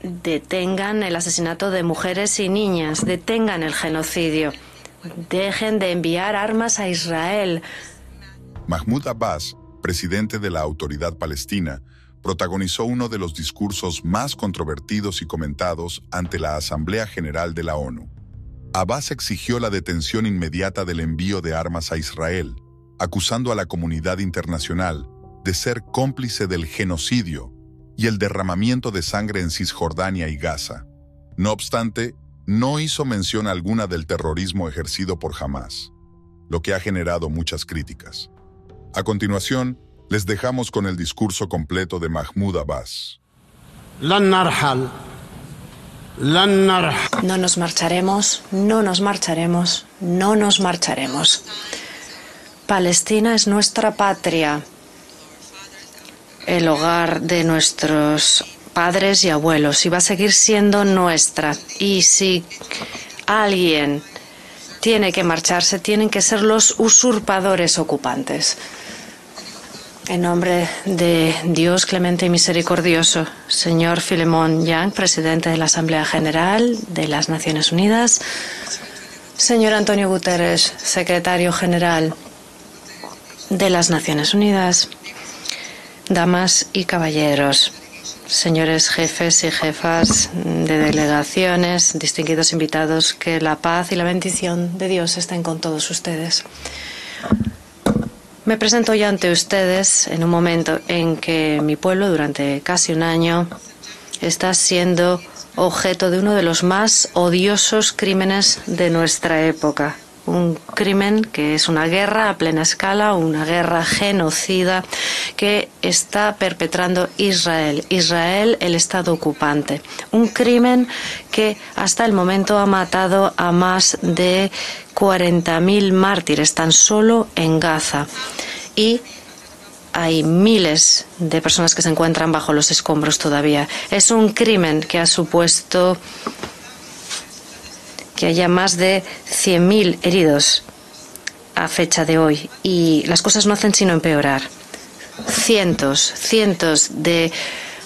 detengan el asesinato de mujeres y niñas, detengan el genocidio, dejen de enviar armas a Israel. Mahmoud Abbas, presidente de la Autoridad Palestina, protagonizó uno de los discursos más controvertidos y comentados ante la Asamblea General de la ONU. Abbas exigió la detención inmediata del envío de armas a Israel, acusando a la comunidad internacional de ser cómplice del genocidio y el derramamiento de sangre en Cisjordania y Gaza. No obstante, no hizo mención alguna del terrorismo ejercido por Hamás, lo que ha generado muchas críticas. A continuación, les dejamos con el discurso completo de Mahmoud Abbas. No nos marcharemos, no nos marcharemos, no nos marcharemos. Palestina es nuestra patria, el hogar de nuestros padres y abuelos, y va a seguir siendo nuestra. Y si alguien tiene que marcharse, tienen que ser los usurpadores ocupantes. En nombre de Dios clemente y misericordioso, señor Philemon Young, presidente de la Asamblea General de las Naciones Unidas, señor Antonio Guterres, secretario general de las Naciones Unidas, damas y caballeros, señores jefes y jefas de delegaciones, distinguidos invitados, que la paz y la bendición de Dios estén con todos ustedes. Me presento hoy ante ustedes en un momento en que mi pueblo, durante casi un año, está siendo objeto de uno de los más odiosos crímenes de nuestra época. Un crimen que es una guerra a plena escala, una guerra genocida que está perpetrando Israel. Israel, el Estado ocupante. Un crimen que hasta el momento ha matado a más de 40.000 mártires tan solo en Gaza. Y hay miles de personas que se encuentran bajo los escombros todavía. Es un crimen que ha supuesto que haya más de 100.000 heridos a fecha de hoy, y las cosas no hacen sino empeorar. Cientos de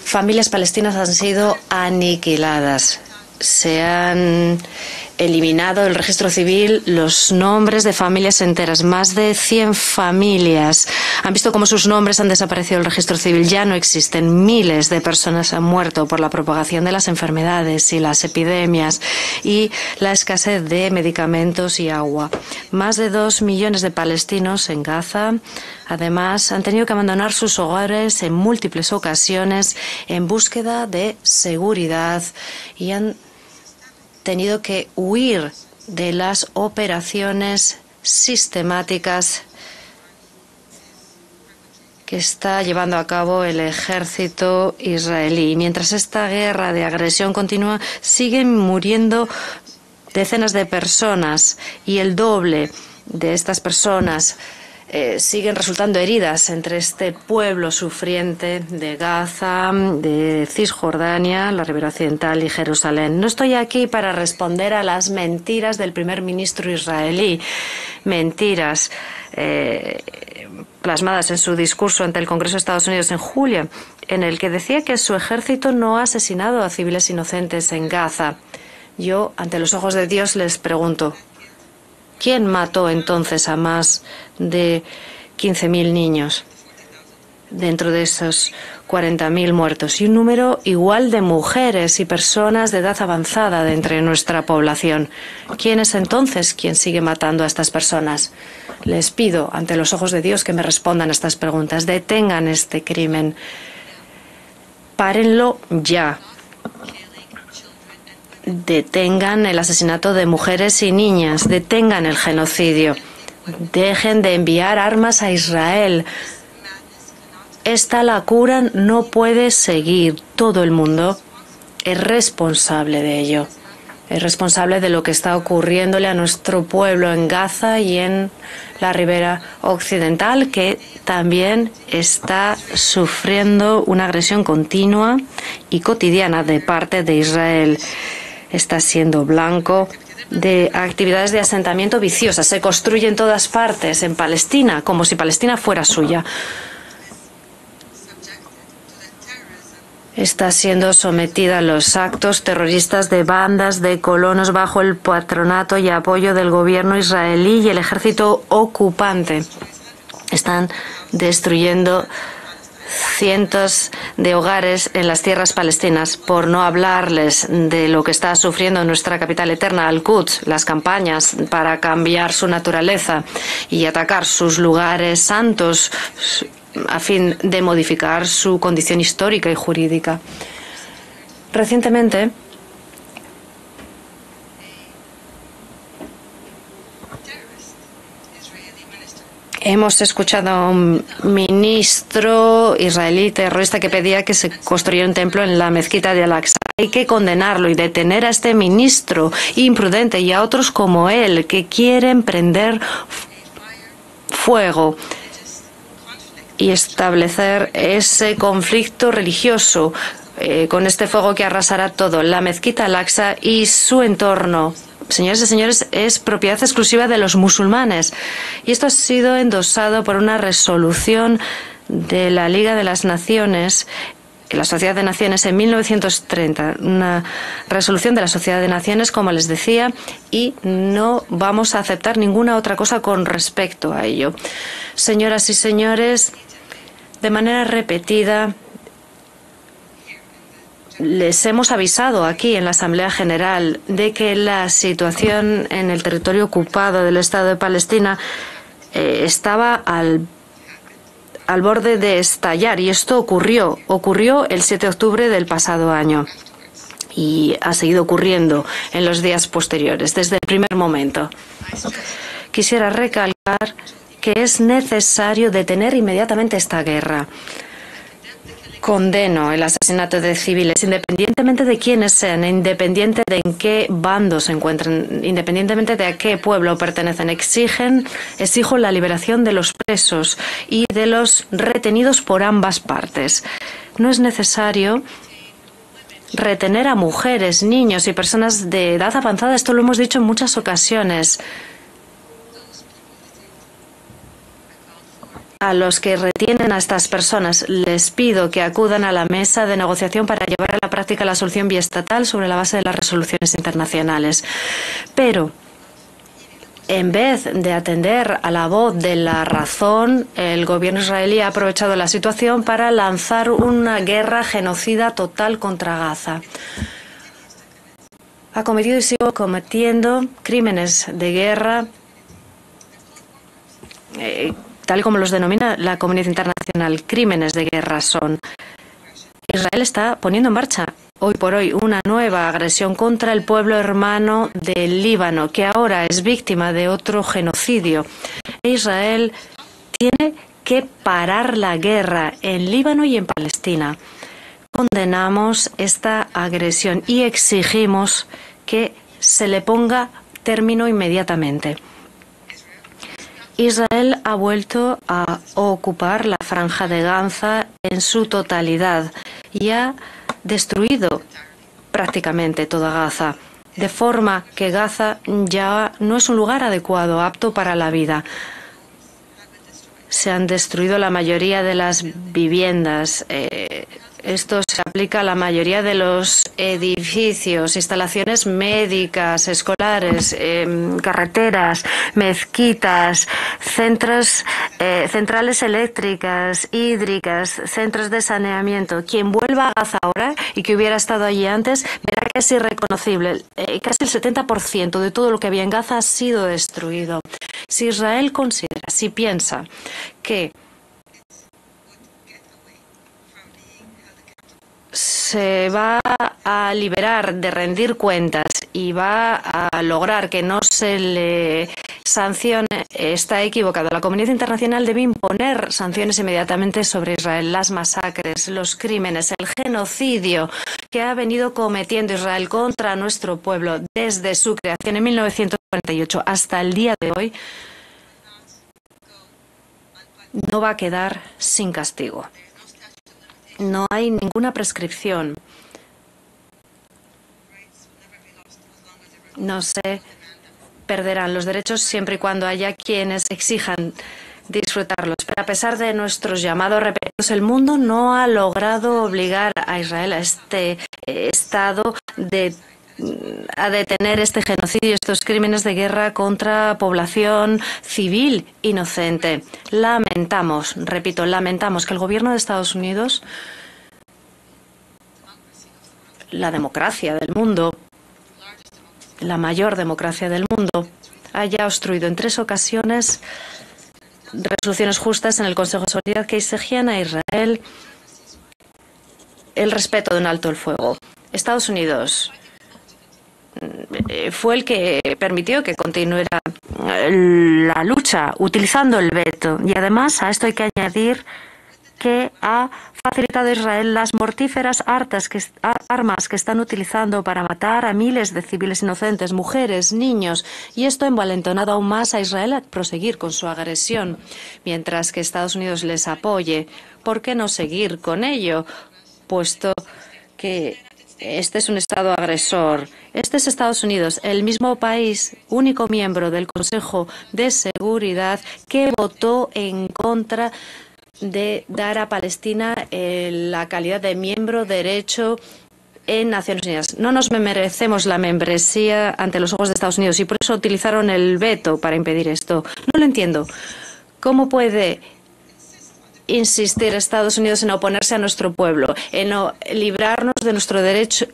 familias palestinas han sido aniquiladas. Se han eliminado del registro civil los nombres de familias enteras. Más de 100 familias han visto cómo sus nombres han desaparecido del registro civil. Ya no existen. Miles de personas han muerto por la propagación de las enfermedades y las epidemias y la escasez de medicamentos y agua. Más de 2 millones de palestinos en Gaza, además, han tenido que abandonar sus hogares en múltiples ocasiones en búsqueda de seguridad y han tenido que huir de las operaciones sistemáticas que está llevando a cabo el ejército israelí. Mientras esta guerra de agresión continúa, siguen muriendo decenas de personas y el doble de estas personas siguen resultando heridas entre este pueblo sufriente de Gaza, de Cisjordania, la Ribera Occidental y Jerusalén. No estoy aquí para responder a las mentiras del primer ministro israelí, mentiras plasmadas en su discurso ante el Congreso de Estados Unidos en julio, en el que decía que su ejército no ha asesinado a civiles inocentes en Gaza. Yo, ante los ojos de Dios, les pregunto, ¿quién mató entonces a más de 15.000 niños dentro de esos 40.000 muertos? Y un número igual de mujeres y personas de edad avanzada de entre nuestra población. ¿Quién es entonces quien sigue matando a estas personas? Les pido, ante los ojos de Dios, que me respondan a estas preguntas. Detengan este crimen. Párenlo ya. Detengan el asesinato de mujeres y niñas, detengan el genocidio, dejen de enviar armas a Israel. Esta locura no puede seguir. Todo el mundo es responsable de ello. Es responsable de lo que está ocurriéndole a nuestro pueblo en Gaza y en la Ribera Occidental, que también está sufriendo una agresión continua y cotidiana de parte de Israel. Está siendo blanco de actividades de asentamiento viciosas. Se construye en todas partes, en Palestina, como si Palestina fuera suya. está siendo sometida a los actos terroristas de bandas de colonos bajo el patronato y apoyo del gobierno israelí y el ejército ocupante. Están destruyendo cientos de hogares en las tierras palestinas, por no hablarles de lo que está sufriendo nuestra capital eterna, Al-Quds, las campañas para cambiar su naturaleza y atacar sus lugares santos a fin de modificar su condición histórica y jurídica. Recientemente, hemos escuchado a un ministro israelí terrorista que pedía que se construyera un templo en la mezquita de Al-Aqsa. Hay que condenarlo y detener a este ministro imprudente y a otros como él que quieren prender fuego y establecer ese conflicto religioso con este fuego que arrasará todo. La mezquita Al-Aqsa y su entorno, señores y señores, es propiedad exclusiva de los musulmanes. Y esto ha sido endosado por una resolución de la Liga de las Naciones, la Sociedad de Naciones, en 1930. Una resolución de la Sociedad de Naciones, como les decía, y no vamos a aceptar ninguna otra cosa con respecto a ello. Señoras y señores, de manera repetida, les hemos avisado aquí en la Asamblea General de que la situación en el territorio ocupado del Estado de Palestina estaba al borde de estallar, y esto ocurrió el 7 de octubre del pasado año y ha seguido ocurriendo en los días posteriores, desde el primer momento. Quisiera recalcar que es necesario detener inmediatamente esta guerra. Condeno el asesinato de civiles, independientemente de quiénes sean, independiente de en qué bando se encuentren, independientemente de a qué pueblo pertenecen. Exijo la liberación de los presos y de los retenidos por ambas partes. No es necesario retener a mujeres, niños y personas de edad avanzada. Esto lo hemos dicho en muchas ocasiones. A los que retienen a estas personas les pido que acudan a la mesa de negociación para llevar a la práctica la solución biestatal sobre la base de las resoluciones internacionales. Pero, en vez de atender a la voz de la razón, el gobierno israelí ha aprovechado la situación para lanzar una guerra genocida total contra Gaza. Ha cometido y sigue cometiendo crímenes de guerra, tal como los denomina la comunidad internacional. Crímenes de guerra son. Israel está poniendo en marcha hoy por hoy una nueva agresión contra el pueblo hermano del Líbano, que ahora es víctima de otro genocidio. Israel tiene que parar la guerra en Líbano y en Palestina. Condenamos esta agresión y exigimos que se le ponga término inmediatamente. Israel ha vuelto a ocupar la franja de Gaza en su totalidad y ha destruido prácticamente toda Gaza, de forma que Gaza ya no es un lugar adecuado, apto para la vida. Se han destruido la mayoría de las viviendas. Esto se aplica a la mayoría de los edificios, instalaciones médicas, escolares, carreteras, mezquitas, centrales eléctricas, hídricas, centros de saneamiento. Quien vuelva a Gaza ahora y que hubiera estado allí antes verá que es irreconocible. Casi el 70% de todo lo que había en Gaza ha sido destruido. Si Israel considera, si piensa que se va a liberar de rendir cuentas y va a lograr que no se le sancione, está equivocado. La comunidad internacional debe imponer sanciones inmediatamente sobre Israel. Las masacres, los crímenes, el genocidio que ha venido cometiendo Israel contra nuestro pueblo desde su creación en 1948 hasta el día de hoy no va a quedar sin castigo. No hay ninguna prescripción. No se perderán los derechos siempre y cuando haya quienes exijan disfrutarlos. Pero a pesar de nuestros llamados repetidos, el mundo no ha logrado obligar a Israel, a este Estado, a detener este genocidio, estos crímenes de guerra contra población civil inocente. Lamentamos, repito, lamentamos que el gobierno de Estados Unidos, la democracia del mundo, la mayor democracia del mundo, haya obstruido en 3 ocasiones resoluciones justas en el Consejo de Seguridad que exigían a Israel el respeto de un alto el fuego. Estados Unidos fue el que permitió que continuara la lucha utilizando el veto. Y además a esto hay que añadir que ha facilitado a Israel las mortíferas armas que están utilizando para matar a miles de civiles inocentes, mujeres, niños, y esto ha envalentonado aún más a Israel a proseguir con su agresión. Mientras que Estados Unidos les apoye, ¿por qué no seguir con ello? Puesto que este es un Estado agresor. Este es Estados Unidos, el mismo país, único miembro del Consejo de Seguridad que votó en contra de dar a Palestina la calidad de miembro derecho en Naciones Unidas. No nos merecemos la membresía ante los ojos de Estados Unidos y por eso utilizaron el veto para impedir esto. No lo entiendo. ¿Cómo puede insistir Estados Unidos en oponerse a nuestro pueblo, en librarnos de nuestro derecho,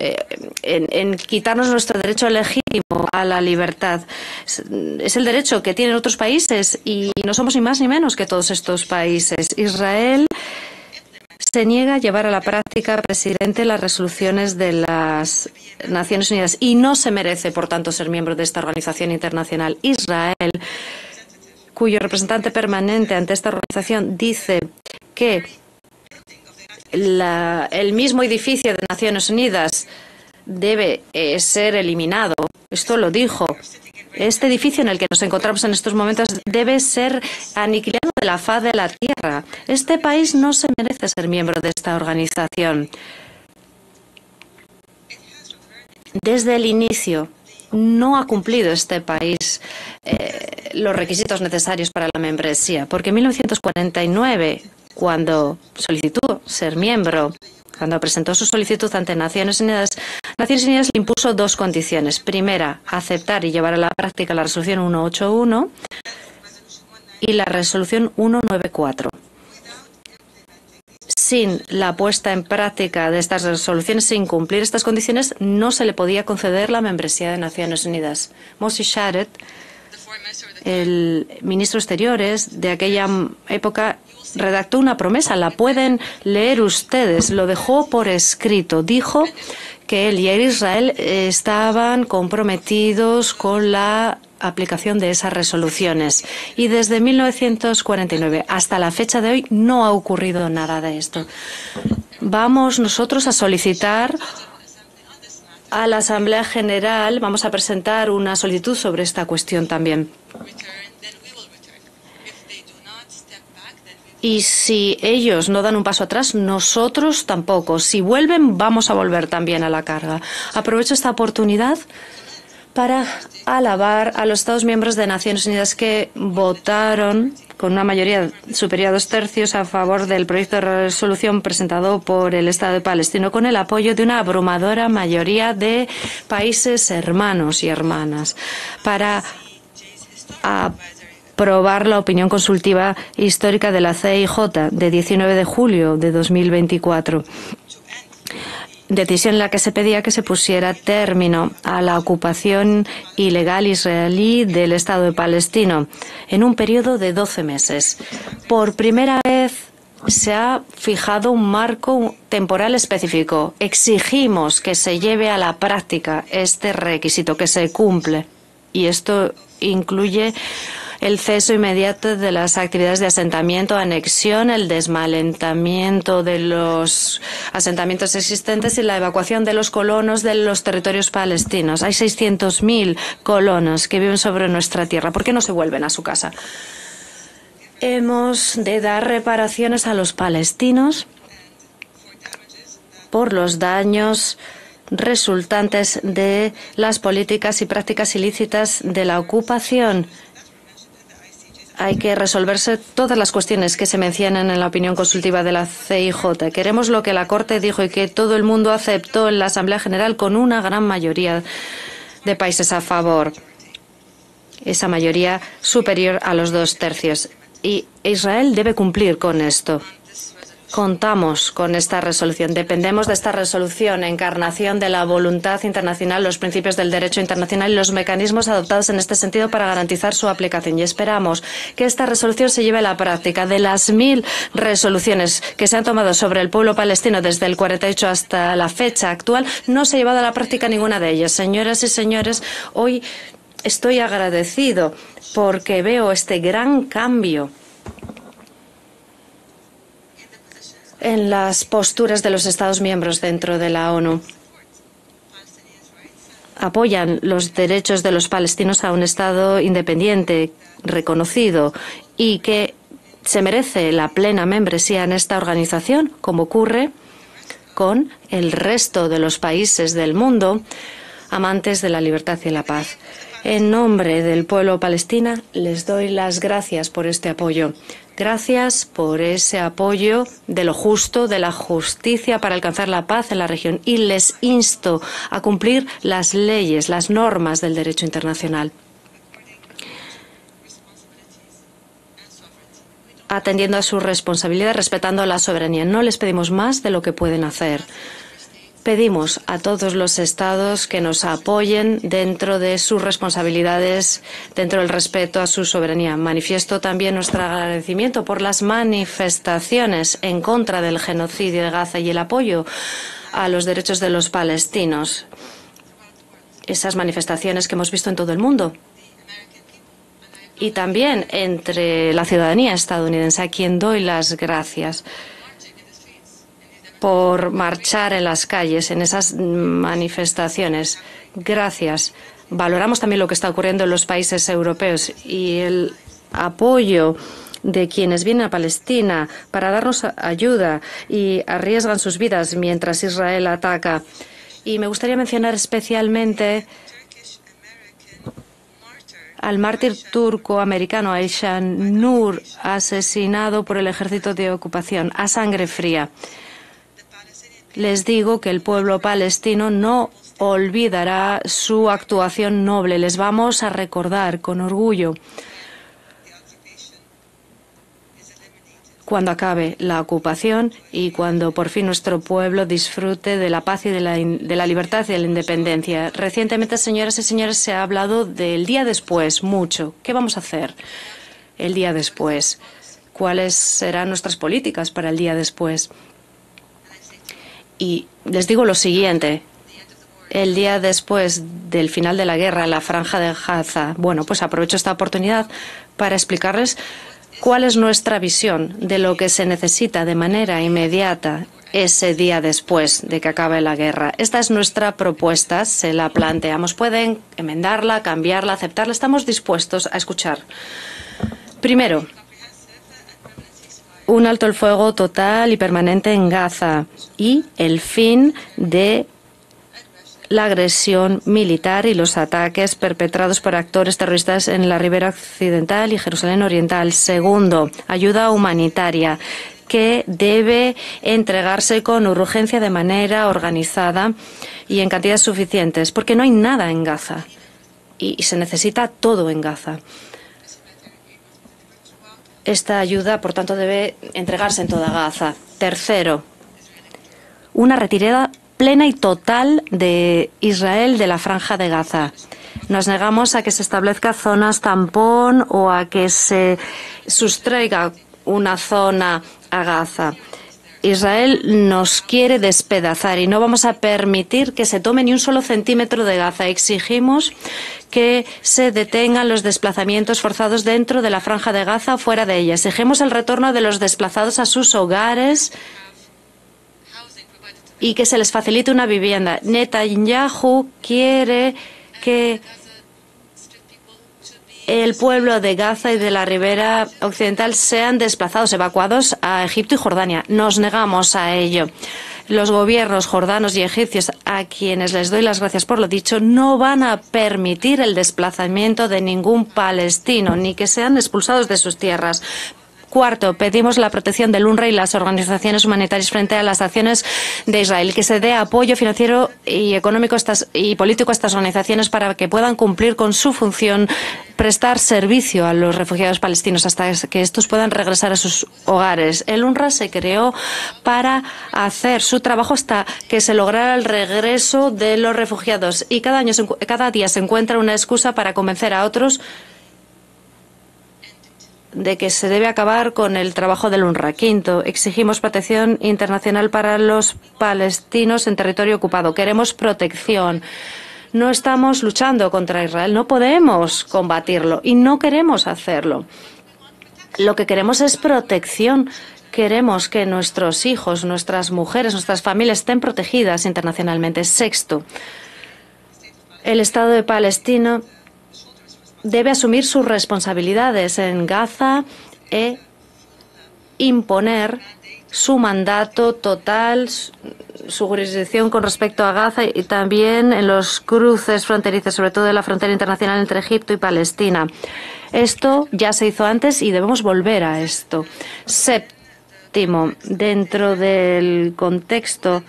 en quitarnos nuestro derecho legítimo a la libertad? Es el derecho que tienen otros países y no somos ni más ni menos que todos estos países. Israel se niega a llevar a la práctica, presidente, las resoluciones de las Naciones Unidas y no se merece, por tanto, ser miembro de esta organización internacional. Israel, cuyo representante permanente ante esta organización dice que el mismo edificio de Naciones Unidas debe ser eliminado. Esto lo dijo. Este edificio en el que nos encontramos en estos momentos debe ser aniquilado de la faz de la tierra. Este país no se merece ser miembro de esta organización. Desde el inicio no ha cumplido este país los requisitos necesarios para la membresía, porque en 1949, cuando solicitó ser miembro, cuando presentó su solicitud ante Naciones Unidas le impuso 2 condiciones. Primera, aceptar y llevar a la práctica la resolución 181 y la resolución 194. Sin la puesta en práctica de estas resoluciones, sin cumplir estas condiciones, no se le podía conceder la membresía de Naciones Unidas. Moshe Sharett, el ministro de Exteriores de aquella época, redactó una promesa. La pueden leer ustedes. Lo dejó por escrito. Dijo que él y Israel estaban comprometidos con la aplicación de esas resoluciones. Y desde 1949 hasta la fecha de hoy no ha ocurrido nada de esto. Vamos nosotros a solicitar a la Asamblea General, vamos a presentar una solicitud sobre esta cuestión también. Y si ellos no dan un paso atrás, nosotros tampoco. Si vuelven, vamos a volver también a la carga. Aprovecho esta oportunidad para alabar a los Estados miembros de Naciones Unidas que votaron con una mayoría superior a 2/3 a favor del proyecto de resolución presentado por el Estado palestino, con el apoyo de una abrumadora mayoría de países hermanos y hermanas, para aprobar la opinión consultiva histórica de la CIJ de 19 de julio de 2024. Decisión en la que se pedía que se pusiera término a la ocupación ilegal israelí del Estado de Palestina en un periodo de 12 meses. Por primera vez se ha fijado un marco temporal específico. Exigimos que se lleve a la práctica este requisito, que se cumple. Y esto incluye el cese inmediato de las actividades de asentamiento, anexión, el desmantelamiento de los asentamientos existentes y la evacuación de los colonos de los territorios palestinos. Hay 600.000 colonos que viven sobre nuestra tierra. ¿Por qué no se vuelven a su casa? Hemos de dar reparaciones a los palestinos por los daños resultantes de las políticas y prácticas ilícitas de la ocupación. hay que resolverse todas las cuestiones que se mencionan en la opinión consultiva de la CIJ. Queremos lo que la Corte dijo y que todo el mundo aceptó en la Asamblea General con una gran mayoría de países a favor. Esa mayoría superior a los 2/3. Y Israel debe cumplir con esto. Contamos con esta resolución. Dependemos de esta resolución, encarnación de la voluntad internacional, los principios del derecho internacional y los mecanismos adoptados en este sentido para garantizar su aplicación. Y esperamos que esta resolución se lleve a la práctica. De las 1000 resoluciones que se han tomado sobre el pueblo palestino desde el 48 hasta la fecha actual, no se ha llevado a la práctica ninguna de ellas. Señoras y señores, hoy estoy agradecido porque veo este gran cambio en las posturas de los Estados miembros dentro de la ONU. Apoyan los derechos de los palestinos a un Estado independiente, reconocido, y que se merece la plena membresía en esta organización, como ocurre con el resto de los países del mundo amantes de la libertad y la paz. En nombre del pueblo palestino, les doy las gracias por este apoyo. Gracias por ese apoyo de lo justo, de la justicia para alcanzar la paz en la región. Y les insto a cumplir las leyes, las normas del derecho internacional, atendiendo a su responsabilidad, respetando la soberanía. No les pedimos más de lo que pueden hacer. Pedimos a todos los Estados que nos apoyen dentro de sus responsabilidades, dentro del respeto a su soberanía. Manifiesto también nuestro agradecimiento por las manifestaciones en contra del genocidio de Gaza y el apoyo a los derechos de los palestinos. Esas manifestaciones que hemos visto en todo el mundo. Y también entre la ciudadanía estadounidense, a quien doy las gracias por marchar en las calles, en esas manifestaciones. Gracias. Valoramos también lo que está ocurriendo en los países europeos y el apoyo de quienes vienen a Palestina para darnos ayuda y arriesgan sus vidas mientras Israel ataca. Y me gustaría mencionar especialmente al mártir turco-americano Aishan Nur, asesinado por el ejército de ocupación a sangre fría. Les digo que el pueblo palestino no olvidará su actuación noble. Les vamos a recordar con orgullo cuando acabe la ocupación y cuando por fin nuestro pueblo disfrute de la paz y de la libertad y de la independencia. Recientemente, señoras y señores, se ha hablado del día después mucho. ¿Qué vamos a hacer el día después? ¿Cuáles serán nuestras políticas para el día después? Y les digo lo siguiente. El día después del final de la guerra en la Franja de Gaza, bueno, pues aprovecho esta oportunidad para explicarles cuál es nuestra visión de lo que se necesita de manera inmediata ese día después de que acabe la guerra. Esta es nuestra propuesta, se la planteamos. Pueden enmendarla, cambiarla, aceptarla. Estamos dispuestos a escuchar. Primero, un alto el fuego total y permanente en Gaza y el fin de la agresión militar y los ataques perpetrados por actores terroristas en la Ribera Occidental y Jerusalén Oriental. Segundo, ayuda humanitaria que debe entregarse con urgencia de manera organizada y en cantidades suficientes, porque no hay nada en Gaza y se necesita todo en Gaza. Esta ayuda, por tanto, debe entregarse en toda Gaza. Tercero, una retirada plena y total de Israel de la Franja de Gaza. Nos negamos a que se establezca zonas tampón o a que se sustraiga una zona a Gaza. Israel nos quiere despedazar y no vamos a permitir que se tome ni un solo centímetro de Gaza. Exigimos que se detengan los desplazamientos forzados dentro de la Franja de Gaza o fuera de ella. Exigimos el retorno de los desplazados a sus hogares y que se les facilite una vivienda. Netanyahu quiere que el pueblo de Gaza y de la Ribera Occidental sean desplazados, evacuados a Egipto y Jordania. Nos negamos a ello. Los gobiernos jordanos y egipcios, a quienes les doy las gracias por lo dicho, no van a permitir el desplazamiento de ningún palestino, ni que sean expulsados de sus tierras. Cuarto, pedimos la protección del UNRWA y las organizaciones humanitarias frente a las acciones de Israel, que se dé apoyo financiero y económico y político a estas organizaciones para que puedan cumplir con su función, prestar servicio a los refugiados palestinos hasta que estos puedan regresar a sus hogares. El UNRWA se creó para hacer su trabajo hasta que se lograra el regreso de los refugiados y cada día se encuentra una excusa para convencer a otros de que se debe acabar con el trabajo del UNRWA. Quinto, exigimos protección internacional para los palestinos en territorio ocupado. Queremos protección. No estamos luchando contra Israel, no podemos combatirlo y no queremos hacerlo. Lo que queremos es protección. Queremos que nuestros hijos, nuestras mujeres, nuestras familias estén protegidas internacionalmente. Sexto, el Estado de Palestina debe asumir sus responsabilidades en Gaza e imponer su mandato total, su jurisdicción con respecto a Gaza y también en los cruces fronterizos, sobre todo en la frontera internacional entre Egipto y Palestina. Esto ya se hizo antes y debemos volver a esto. Séptimo, dentro del contexto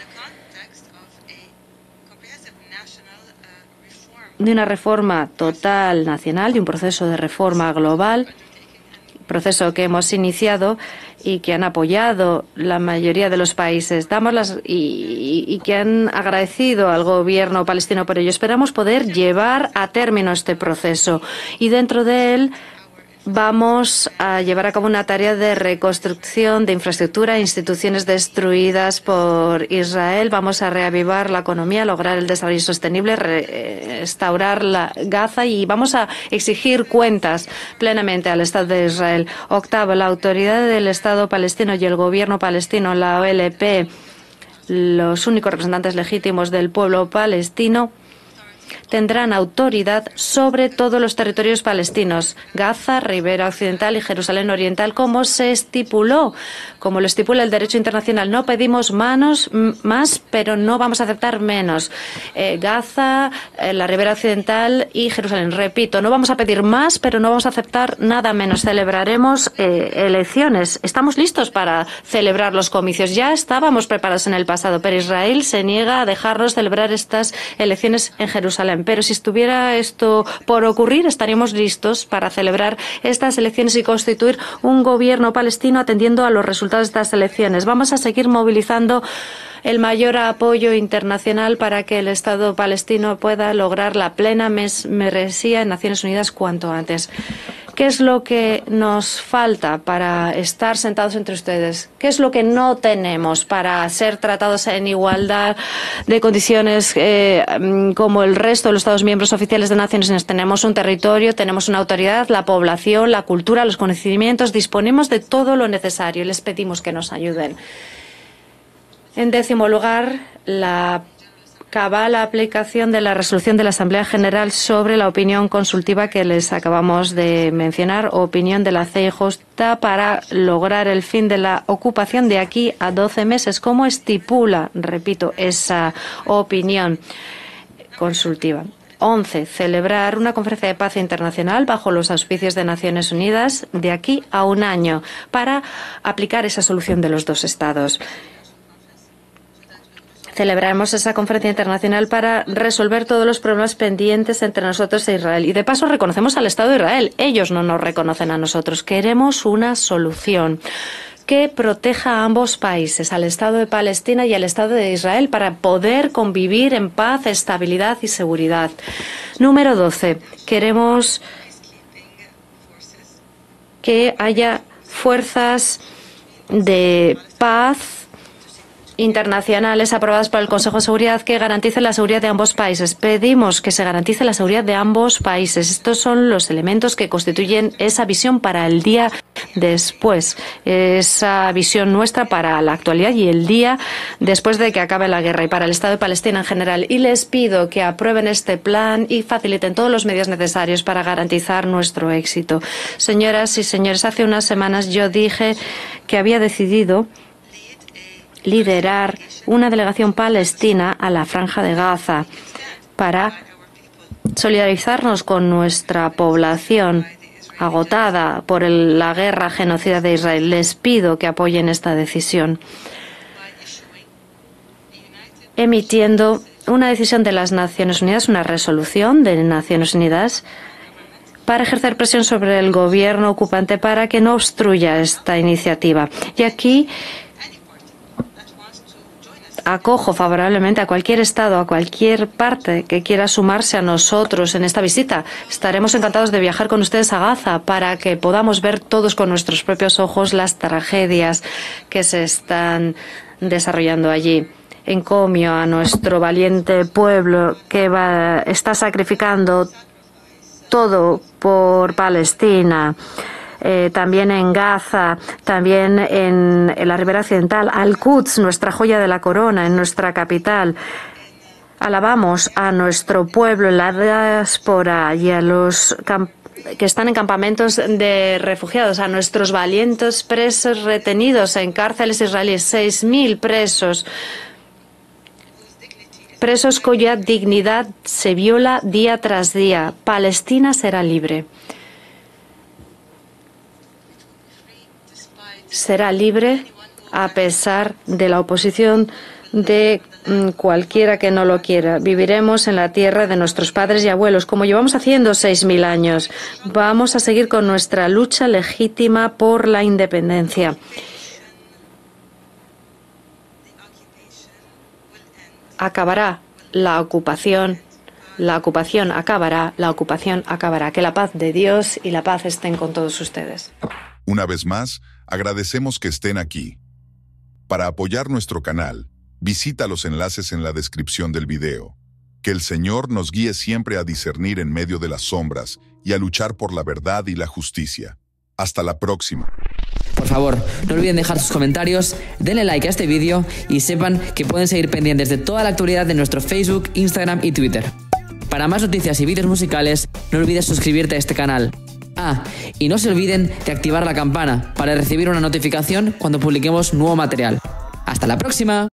de una reforma total nacional, de un proceso de reforma global, proceso que hemos iniciado y que han apoyado la mayoría de los países, y que han agradecido al gobierno palestino por ello. Esperamos poder llevar a término este proceso y dentro de él vamos a llevar a cabo una tarea de reconstrucción de infraestructura e instituciones destruidas por Israel. Vamos a reavivar la economía, lograr el desarrollo sostenible, restaurar la Gaza y vamos a exigir cuentas plenamente al Estado de Israel. Octavo, la autoridad del Estado palestino y el gobierno palestino, la OLP, los únicos representantes legítimos del pueblo palestino, tendrán autoridad sobre todos los territorios palestinos, Gaza, Ribera Occidental y Jerusalén Oriental, como lo estipula el derecho internacional. No pedimos más, pero no vamos a aceptar menos. Gaza, la Ribera Occidental y Jerusalén. Repito, no vamos a pedir más, pero no vamos a aceptar nada menos. Celebraremos elecciones. Estamos listos para celebrar los comicios. Ya estábamos preparados en el pasado, pero Israel se niega a dejarnos celebrar estas elecciones en Jerusalén. Pero si estuviera esto por ocurrir, estaríamos listos para celebrar estas elecciones y constituir un gobierno palestino atendiendo a los resultados de estas elecciones. Vamos a seguir movilizando el mayor apoyo internacional para que el Estado palestino pueda lograr la plena membresía en Naciones Unidas cuanto antes. ¿Qué es lo que nos falta para estar sentados entre ustedes? ¿Qué es lo que no tenemos para ser tratados en igualdad de condiciones como el resto de los Estados miembros oficiales de Naciones Unidas? Tenemos un territorio, tenemos una autoridad, la población, la cultura, los conocimientos. Disponemos de todo lo necesario y les pedimos que nos ayuden. En décimo lugar, la cabal aplicación de la resolución de la Asamblea General sobre la opinión consultiva que les acabamos de mencionar, opinión de la CIJ para lograr el fin de la ocupación de aquí a 12 meses, como estipula, repito, esa opinión consultiva. 11. Celebrar una conferencia de paz internacional bajo los auspicios de Naciones Unidas de aquí a un año para aplicar esa solución de los dos estados. Celebraremos esa conferencia internacional para resolver todos los problemas pendientes entre nosotros e Israel. Y de paso reconocemos al Estado de Israel. Ellos no nos reconocen a nosotros. Queremos una solución que proteja a ambos países, al Estado de Palestina y al Estado de Israel, para poder convivir en paz, estabilidad y seguridad. Número 12. Queremos que haya fuerzas de paz internacionales aprobadas por el Consejo de Seguridad que garanticen la seguridad de ambos países. Pedimos que se garantice la seguridad de ambos países. Estos son los elementos que constituyen esa visión para el día después, esa visión nuestra para la actualidad y el día después de que acabe la guerra y para el Estado de Palestina en general. Y les pido que aprueben este plan y faciliten todos los medios necesarios para garantizar nuestro éxito. Señoras y señores, hace unas semanas yo dije que había decidido liderar una delegación palestina a la Franja de Gaza para solidarizarnos con nuestra población agotada por la guerra genocida de Israel. Les pido que apoyen esta decisión, emitiendo una decisión de las Naciones Unidas, una resolución de Naciones Unidas, para ejercer presión sobre el gobierno ocupante para que no obstruya esta iniciativa. Y aquí acojo favorablemente a cualquier Estado, a cualquier parte que quiera sumarse a nosotros en esta visita. Estaremos encantados de viajar con ustedes a Gaza para que podamos ver todos con nuestros propios ojos las tragedias que se están desarrollando allí. Encomio a nuestro valiente pueblo que está sacrificando todo por Palestina. También en Gaza, también en la Ribera Occidental, Al-Quds, nuestra joya de la corona, en nuestra capital. Alabamos a nuestro pueblo en la diáspora y a los que están en campamentos de refugiados, a nuestros valientes presos retenidos en cárceles israelíes, 6.000 presos cuya dignidad se viola día tras día. Palestina será libre. Será libre a pesar de la oposición de cualquiera que no lo quiera. Viviremos en la tierra de nuestros padres y abuelos, como llevamos haciendo 6.000 años. Vamos a seguir con nuestra lucha legítima por la independencia. Acabará la ocupación acabará, la ocupación acabará. Que la paz de Dios y la paz estén con todos ustedes. Una vez más, agradecemos que estén aquí. Para apoyar nuestro canal, visita los enlaces en la descripción del video. Que el Señor nos guíe siempre a discernir en medio de las sombras y a luchar por la verdad y la justicia. Hasta la próxima. Por favor, no olviden dejar sus comentarios, denle like a este vídeo y sepan que pueden seguir pendientes de toda la actualidad de nuestro Facebook, Instagram y Twitter. Para más noticias y vídeos musicales, no olvides suscribirte a este canal. Y no se olviden de activar la campana para recibir una notificación cuando publiquemos nuevo material. ¡Hasta la próxima!